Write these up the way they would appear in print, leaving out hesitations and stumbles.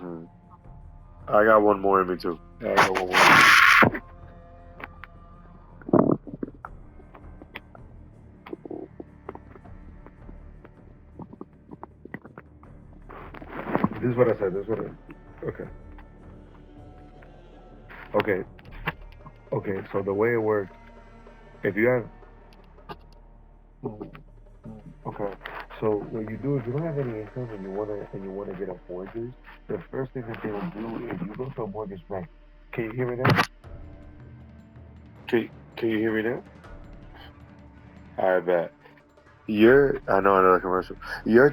Hmm. I got one more in me too. Yeah, I got one more. This is what I said. This is what I. Okay. Okay. Okay. So the way it works, if you have. Okay. So what you do if you don't have any income and you wanna get a mortgage, the first thing that they will do is you go to a mortgage bank. Can you hear me now? Can Can you hear me now? I bet. I know the commercial. Your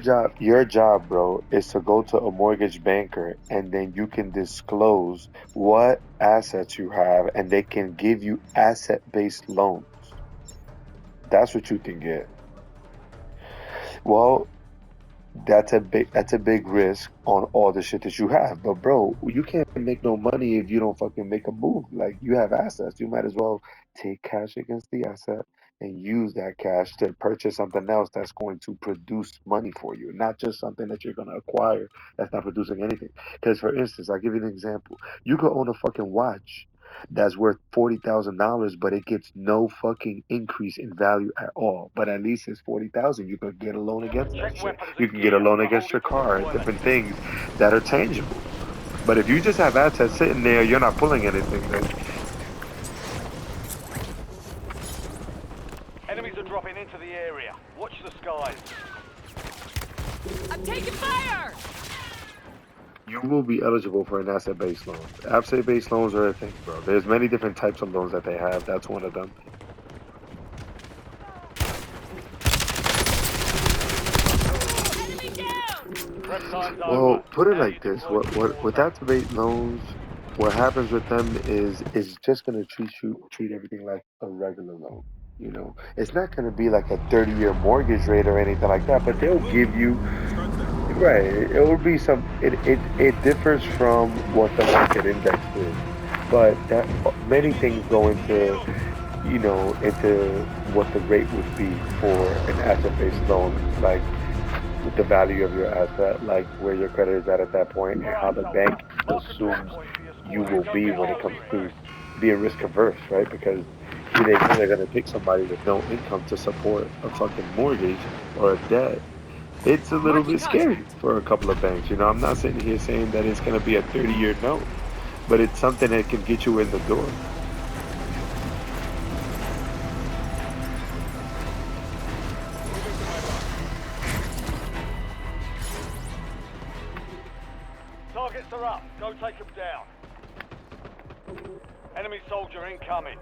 job, bro, is to go to a mortgage banker and then you can disclose what assets you have and they can give you asset-based loans. That's what you can get. Well, that's a big risk on all the shit that you have. But bro, you can't make no money if you don't fucking make a move. Like you have assets, you might as well take cash against the asset and use that cash to purchase something else that's going to produce money for you, not just something that you're gonna acquire that's not producing anything. Because for instance, I'll give you an example. You could own a fucking watch that's worth $40,000, but it gets no fucking increase in value at all. But at least it's 40,000. You could get a loan against that Check shit. weapons You and can get a gear. loan We're against holding your for car and deployment. different things that are tangible. But if you just have assets sitting there, you're not pulling anything. Then Enemies are dropping into the area. Watch the skies. I'm taking fire! you will be eligible for an asset-based loan. Asset-based loans are a thing, bro. There's many different types of loans that they have. That's one of them. Enemy down! Prep time's over. Well, put it Now like you this: deploy to the what war with zone. activate loans, what happens with them is it's just gonna treat everything like a regular loan. You know, it's not gonna be like a 30-year mortgage rate or anything like that, but they'll give you right. It will be some. It differs from what the market index is, but that many things go into what the rate would be for an asset-based loan, like with the value of your asset, like where your credit is at that point, and Alright, how the soldier. bank Mark a drop assumes point for your you squad. will Go be get when it after comes it. to being risk averse, right? Because they're gonna pick somebody with no income to support a fucking mortgage or a debt. It's a little Marking bit scary contact. for a couple of banks. I'm not sitting here saying that it's gonna be a 30-year note, but it's something that can get you in the door. Targets are up. Go take them down. Enemy soldier incoming.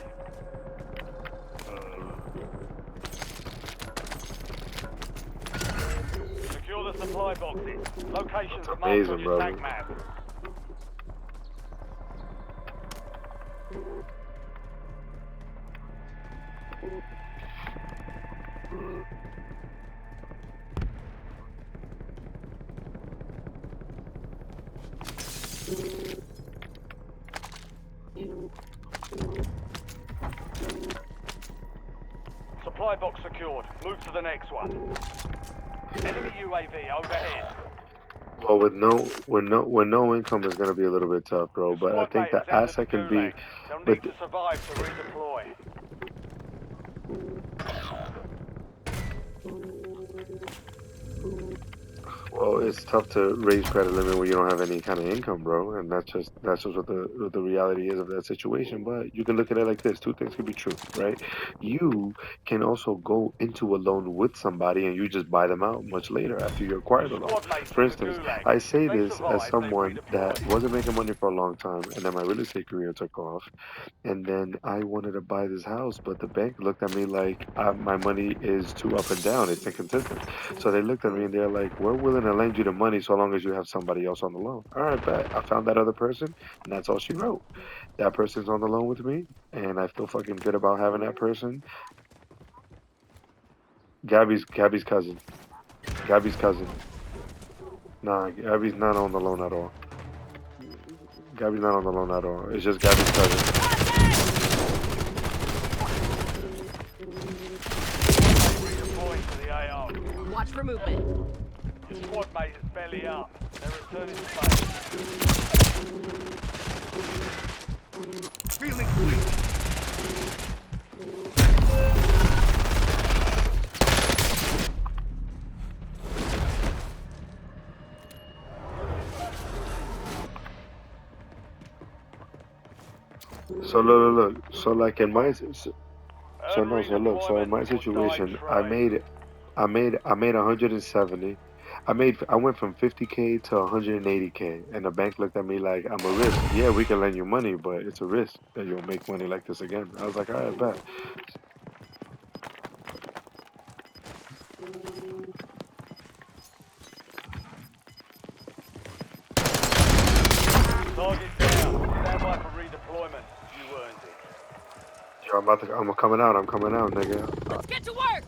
Secure the supply boxes. Locations That's are marked on amazing, your brother. tac map. Supply box secured. Move to the next one. Enemy UAV overhead. Well, with no income is gonna be a little bit tough, bro. Your But I squad think mate the has entered the asset can be, gulag. They'll but need to survive to redeploy. well, it's tough to raise credit limit when you don't have any kind of income, bro. And that's just what the reality is of that situation. But you can look at it like this: two things can be true, right? You can also go into a loan with somebody and you just buy them out much later after you acquire Your the loan. squad mate's For in the instance, gulag. I If say they this as survive, they someone redeploy. that wasn't making money for a long time, and then my real estate career took off, and then I wanted to buy this house, but the bank looked at me like my money is too up and down; it's inconsistent. So they looked at me and they're like, "We're willing to lend you the money so long as you have somebody else on the loan." All right, bet. I found that other person, and that's all she wrote. That person's on the loan with me, and I feel fucking good about having that person. Gabby's cousin. Gabby's cousin. Nah, Gabby's not on the loan at all. Gabby's not on the loan at all. It's just Gabby's cousin. Squad mate redeploying to the AO. Watch for movement. Your squad mate is belly up. They're returning to base. Feeling weak. So look. So like in my so Earn no. So look. So in redeployment my or die situation, trying. I made 170. I went from 50K to 180K, and the bank looked at me like I'm a risk. Yeah, we can lend you money, but it's a risk that you'll make money like this again. I was like, all right, bet. Target down. Stand by for redeployment. You earned it. Yo, I'm coming out. I'm coming out, nigga. Let's get to work!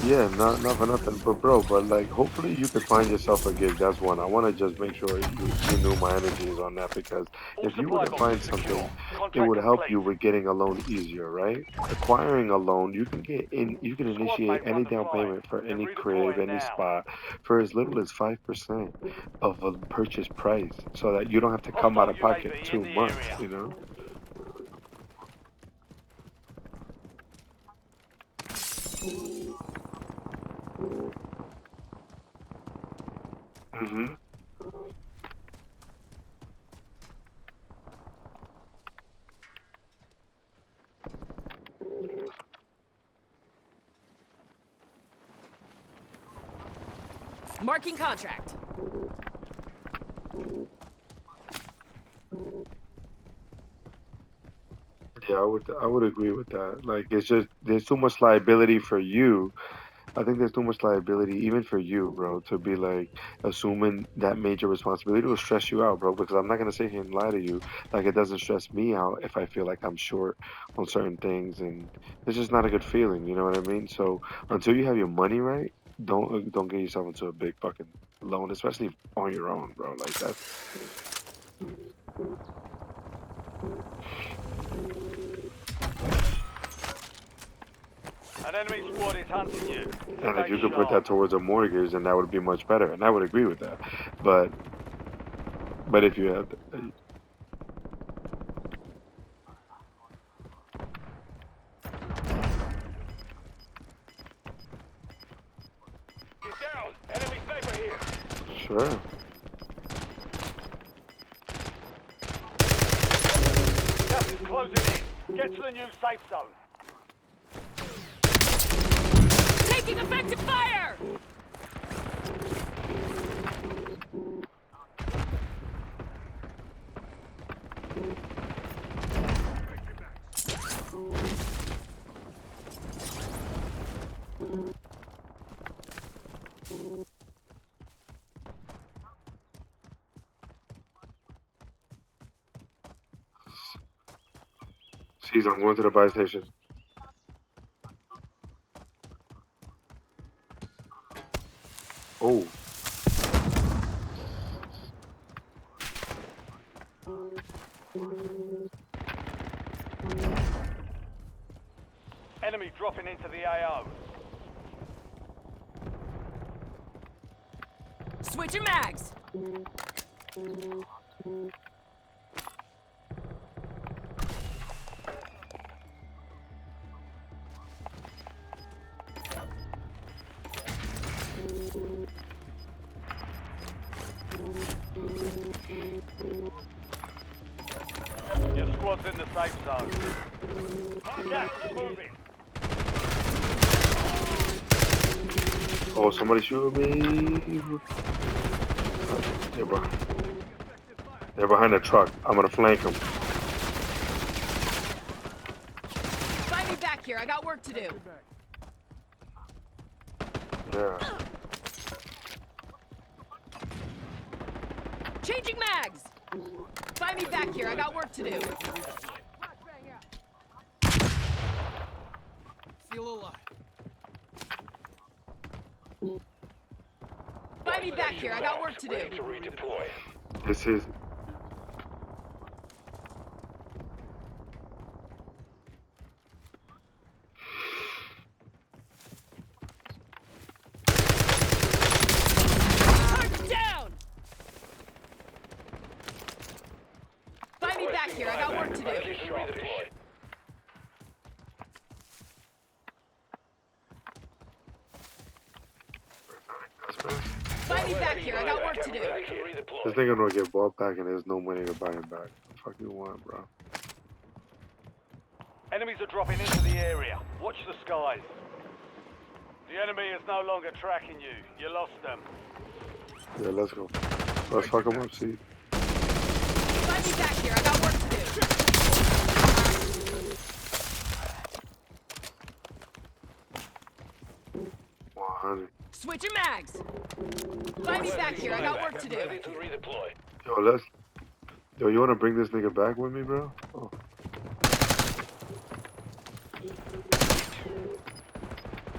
Yeah, not for nothing, but bro, but like, hopefully you could find yourself a gig. That's one. I want to just make sure you knew my energy is on that because All if you were supply to boxes find secure. something, it Contract would help complete. you with getting a loan easier, right? Acquiring a loan, you can Squad initiate mate any won the down fight. payment for They're any crib, redeploying any now. spot for as little as 5% of a purchase price, so that you don't have to come out Hostile of pocket UAV in too the much, area. you know? Hmm. Marking contract. Yeah, I would agree with that. Like, it's just there's too much liability for you. I think there's too much liability, even for you, bro, to be like assuming that major responsibility will stress you out, bro. Because I'm not gonna sit here and lie to you. Like, it doesn't stress me out if I feel like I'm short on certain things, and it's just not a good feeling. You know what I mean? So until you have your money right, don't get yourself into a big fucking loan, especially on your own, bro. Like that. An enemy squad is hunting you. And if Stay you could put sharp. that towards a mortgage, then that would be much better, and I would agree with that. But if you have Get down. Enemy sniper here. sure. Gas is closing in. Get to the new safe zone. Taking effective fire! Jeez, I'm going to the buy station. Oh, Enemy dropping into the AO. Switching mags! Your squad's in the safe zone. Gas is moving. oh, somebody shoot me. They're behind, they're behind the truck. I'm gonna flank them. Find me back here, I got work to do. Yeah. Changing mags! Find me back here, I got work to do. Feel alive. Find me back here, I got work to do. Ready to redeploy. This is. Find me back here. I got work to do. This nigga gonna get bought back and there's no money to buy him back. What the fuck you want, bro? Enemies are dropping into the area. Watch the skies. The enemy is no longer tracking you. You lost them. Yeah, let's go. Let's fuck him up, see. Find me back here. I got work to do. 100. Switching mags. Find me back here. I got work to do. Yo, you wanna bring this nigga back with me, bro? Oh.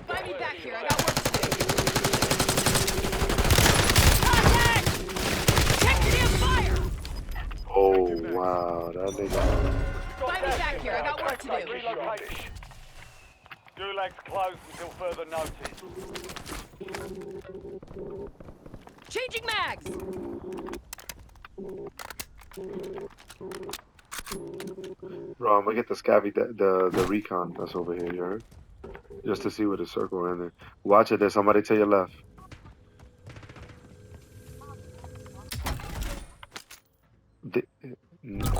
Find me back here. I got work to do. Contact! Check your damn fire! Oh, wow, that nigga. Find me back here. I got work to do. Gulag's closed until further notice. Changing mags. Bro, I'm gonna get the scabby, the recon that's over here, you heard? Just to see what the circle in there. Watch it, there's somebody to your left. No.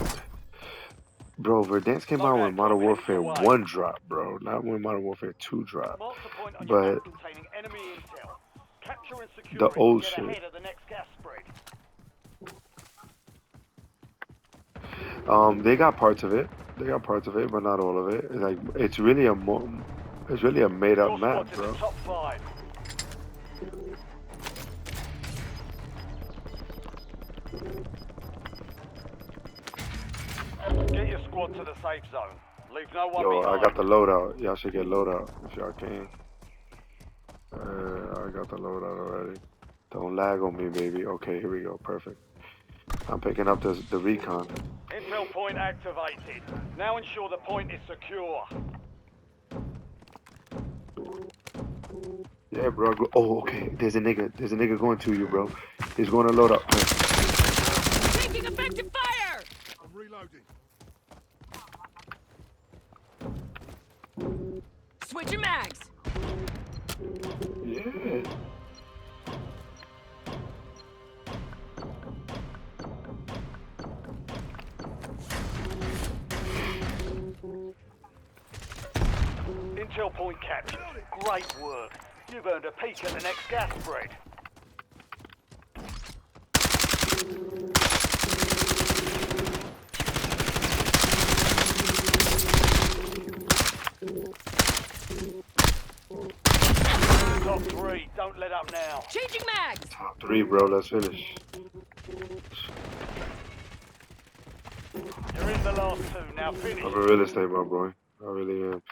Bro, Verdansk came out when Modern Warfare 1 dropped, bro. Not when Modern Warfare 2 dropped. Mark the point on But your map containing enemy intel. Capture and secure the it old to get shit. ahead of the next gas spread. They got parts of it. They got parts of it, but not all of it. It's like it's really a made up Your map, squad's in bro. the top 5. Get your squad to the safe zone. Leave no one Yo, behind. I got the loadout. Y'all should get loadout if y'all can. I got the loadout already. Don't lag on me, baby. Okay, here we go. Perfect. I'm picking up the recon. Intel point activated. Now ensure the point is secure. Yeah, bro. Oh, okay. There's a nigga going to you, bro. He's going to load up. Taking effective fire. I'm reloading. Switching mags. Yeah. Intel point captured. Great work. You've earned a peek at the next gas spread. Top 3, don't let up now. Changing mags. Top 3, bro. Let's finish. You're in the last 2, now finish. I'm a real estate, my boy. I really am.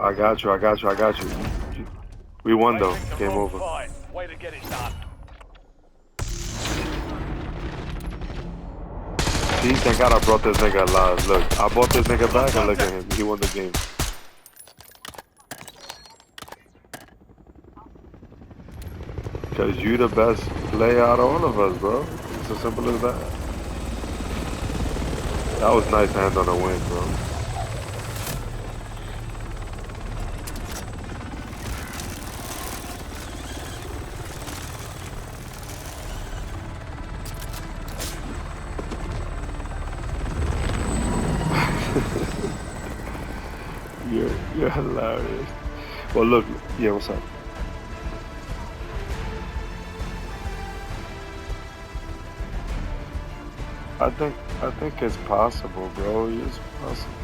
I got you. We won, though. Game over. Fight. Way to get it done. See, thank God I brought this nigga alive. Look, I brought this nigga back and look at him. He won the game. Because you the best player out of all of us, bro. It's as simple as that. That was nice to end on a win, bro. You're hilarious. Well, look, yeah, what's up? I think it's possible, bro. It's possible.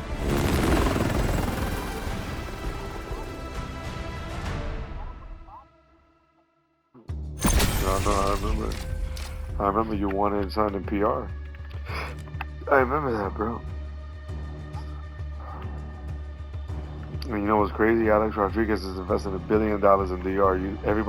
No, I remember you wanted something in PR. I remember that, bro. And you know what's crazy? Alex Rodriguez is investing $1 billion in DR. Everybody